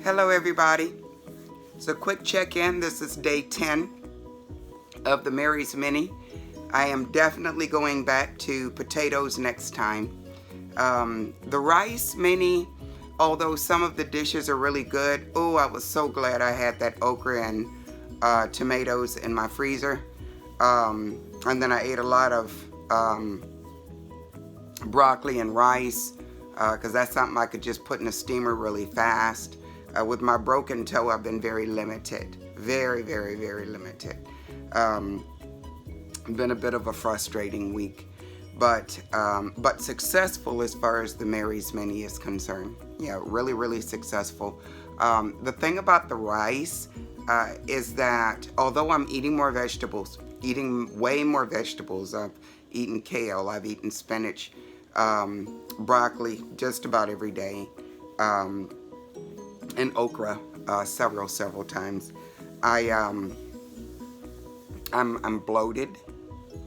Hello everybody. So quick check-in. This is day 10 of the Mary's Mini. I am definitely going back to potatoes next time. The rice mini, although some of the dishes are really good. Oh, I was so glad I had that okra and tomatoes in my freezer. And then I ate a lot of broccoli and rice because that's something I could just put in a steamer really fast. With my broken toe, I've been very limited. Very, very, very limited. Been a bit of a frustrating week, but successful as far as the Mary's Mini is concerned. Yeah, really, really successful. The thing about the rice is that although I'm eating more vegetables, eating way more vegetables, I've eaten kale, I've eaten spinach, broccoli just about every day, and okra several times. I'm bloated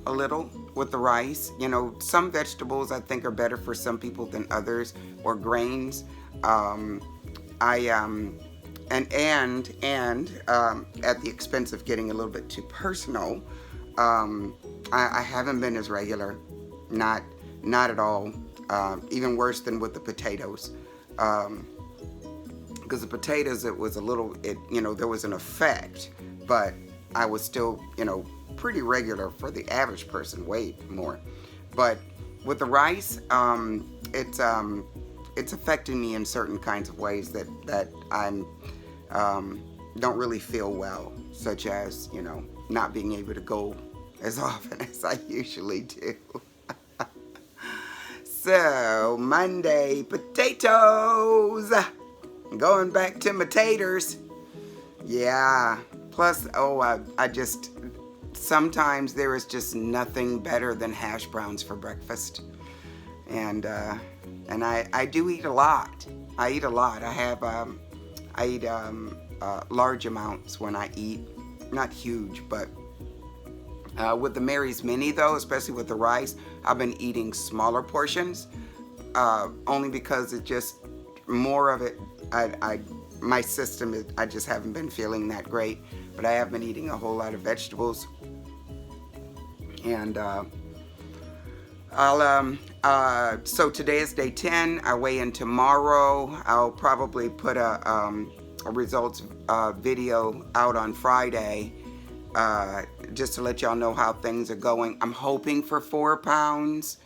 a little with the rice. You know, some vegetables I think are better for some people than others, or grains. And at the expense of getting a little bit too personal, I haven't been as regular, not at all. Even worse than with the potatoes, because the potatoes, it was a little, there was an effect, but I was still, pretty regular for the average person, way more. But with the rice, it's affecting me in certain kinds of ways that I'm don't really feel well, such as not being able to go as often as I usually do. So Monday, potatoes. Going back to my taters. Yeah. Plus, I just, sometimes there is just nothing better than hash browns for breakfast. And I do eat a lot. I eat a lot. I eat large amounts when I eat. Not huge, but with the Mary's Mini though, especially with the rice, I've been eating smaller portions, only because it just, more of it, my system is, I just haven't been feeling that great, but I have been eating a whole lot of vegetables. And so today is day 10. I weigh in tomorrow. I'll probably put a results video out on Friday, just to let y'all know how things are going. I'm hoping for 4 pounds.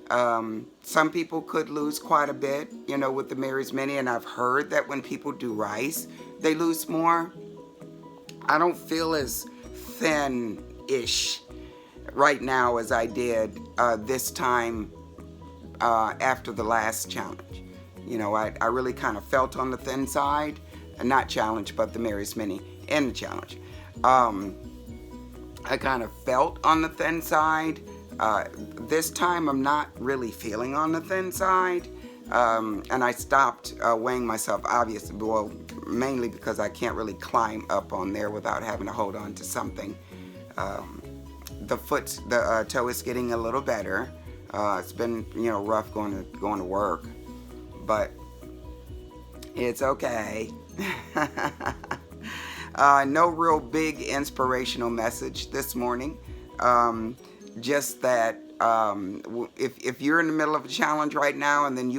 Some people could lose quite a bit, with the Mary's Mini, and I've heard that when people do rice, they lose more. I don't feel as thin-ish right now as I did this time after the last challenge. I really kind of felt on the thin side, not challenge, but the Mary's Mini and the challenge. I kind of felt on the thin side. This time I'm not really feeling on the thin side, and I stopped weighing myself, obviously, well, mainly because I can't really climb up on there without having to hold on to something. The toe is getting a little better. It's been, rough going to work, but it's okay. No real big inspirational message this morning. Just that if you're in the middle of a challenge right now, and then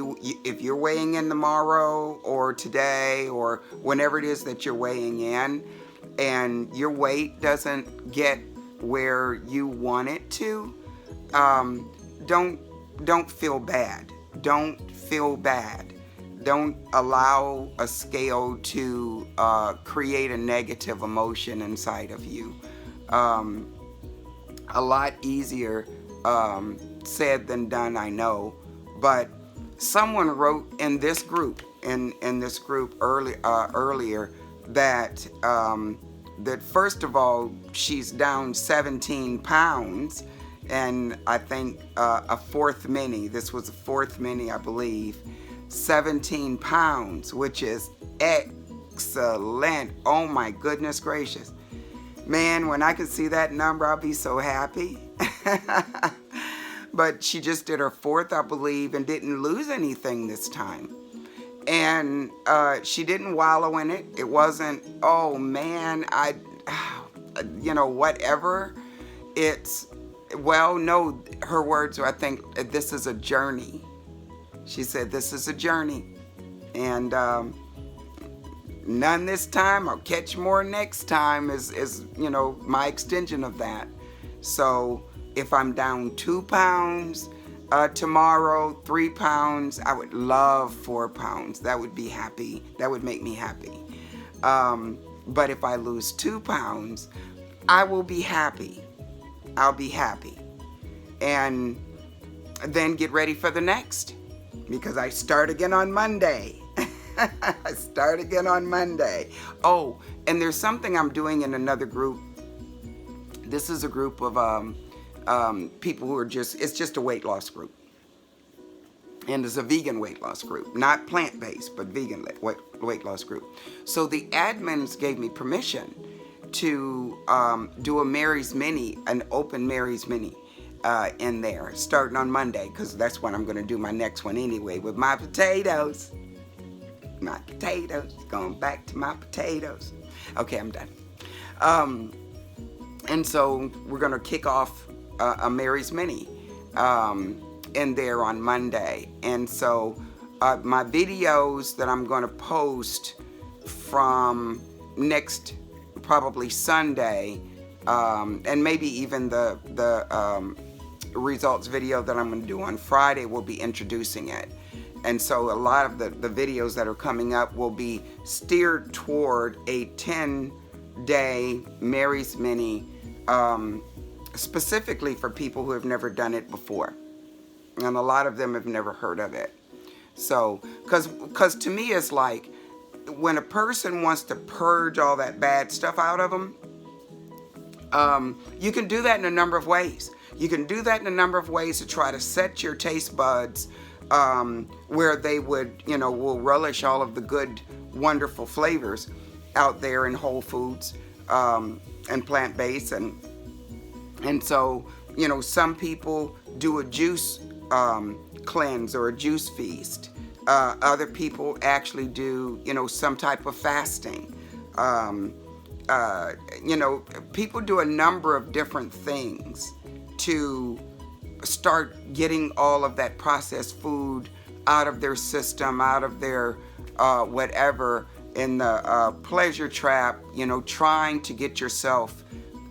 if you're weighing in tomorrow or today or whenever it is that you're weighing in, and your weight doesn't get where you want it to, don't feel bad. Don't feel bad. Don't allow a scale to create a negative emotion inside of you. A lot easier said than done, I know, but someone wrote in this group earlier that that first of all, she's down 17 pounds, and I think a fourth mini. This was a fourth mini, I believe. 17 pounds, which is excellent. Oh my goodness gracious. Man, when I can see that number, I'll be so happy. But she just did her fourth, I believe, and didn't lose anything this time. And she didn't wallow in it. It wasn't, oh man, whatever. It's, well, no, her words were, I think, this is a journey. She said, this is a journey. And none this time, I'll catch more next time is my extension of that. So if I'm down 2 pounds tomorrow, 3 pounds, I would love 4 pounds. That would be happy. That would make me happy. But if I lose 2 pounds, I will be happy. I'll be happy. And then get ready for the next, because I start again on Monday. I start again on Monday. Oh, and there's something I'm doing in another group. This is a group of people who are it's just a weight loss group. And it's a vegan weight loss group. Not plant-based, but vegan weight loss group. So the admins gave me permission to do a Mary's Mini, an open Mary's Mini in there, starting on Monday, because that's when I'm going to do my next one anyway, with my potatoes. My potatoes. Going back to my potatoes. Okay, I'm done. And so we're going to kick off a Mary's Mini in there on Monday. And so my videos that I'm going to post from next, probably Sunday, and maybe even the results video that I'm going to do on Friday will be introducing it. And so a lot of the videos that are coming up will be steered toward a 10-day Mary's Mini, specifically for people who have never done it before. And a lot of them have never heard of it. So, because to me it's like, when a person wants to purge all that bad stuff out of them, you can do that in a number of ways. You can do that in a number of ways to try to set your taste buds where they will relish all of the good, wonderful flavors out there in Whole Foods and plant-based. And so, some people do a juice cleanse or a juice feast. Other people actually do, some type of fasting. People do a number of different things to start getting all of that processed food out of their system, out of their whatever, in the pleasure trap, trying to get yourself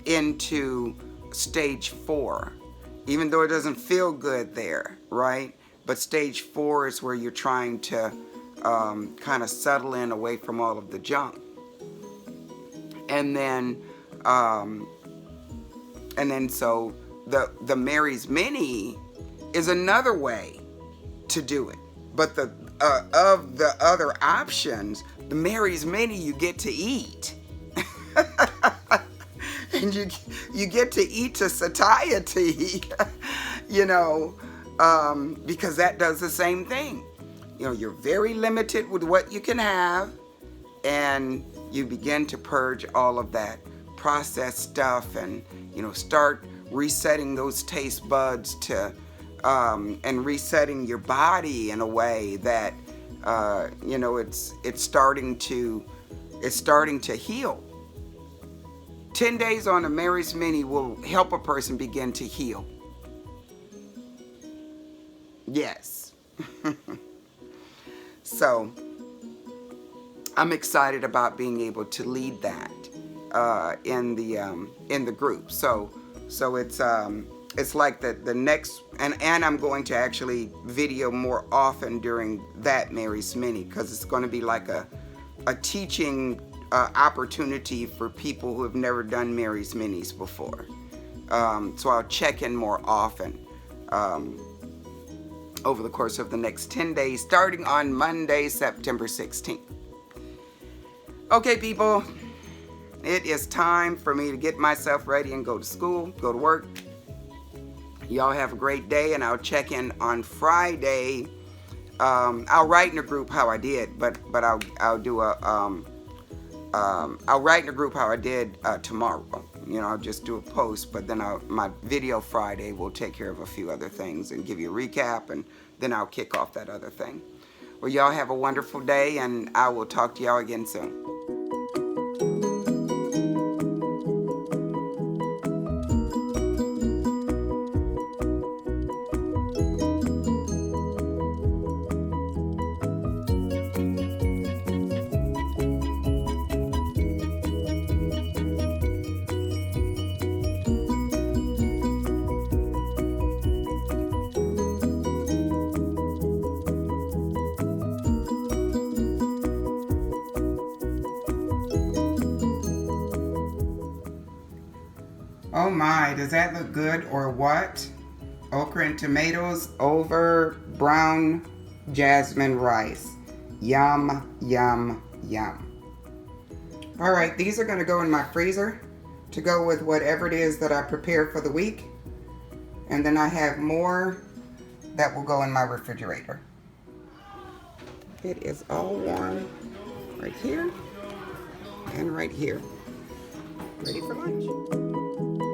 into stage 4, even though it doesn't feel good there, right? But stage 4 is where you're trying to kind of settle in away from all of the junk. And then so the Mary's Mini is another way to do it. But of the other options, the Mary's Mini you get to eat. And you get to eat to satiety, because that does the same thing. You're very limited with what you can have, and you begin to purge all of that processed stuff and, start resetting those taste buds to, and resetting your body in a way that, it's starting to heal. 10 days on a Mary's Mini will help a person begin to heal. Yes. So I'm excited about being able to lead that in the group. So it's like the next, and I'm going to actually video more often during that Mary's Mini, because it's going to be like a teaching opportunity for people who have never done Mary's Minis before. So I'll check in more often over the course of the next 10 days, starting on Monday, September 16th. Okay, people, it is time for me to get myself ready and go to school, go to work. Y'all have a great day, and I'll check in on Friday. I'll write in a group how I did, but I'll do I'll write in a group how I did tomorrow. I'll just do a post, but then my video Friday will take care of a few other things and give you a recap, and then I'll kick off that other thing. Well, y'all have a wonderful day, and I will talk to y'all again soon. Oh my, does that look good or what? Okra and tomatoes over brown jasmine rice. Yum, yum, yum. All right, these are gonna go in my freezer to go with whatever it is that I prepare for the week. And then I have more that will go in my refrigerator. It is all warm right here and right here. Ready for lunch.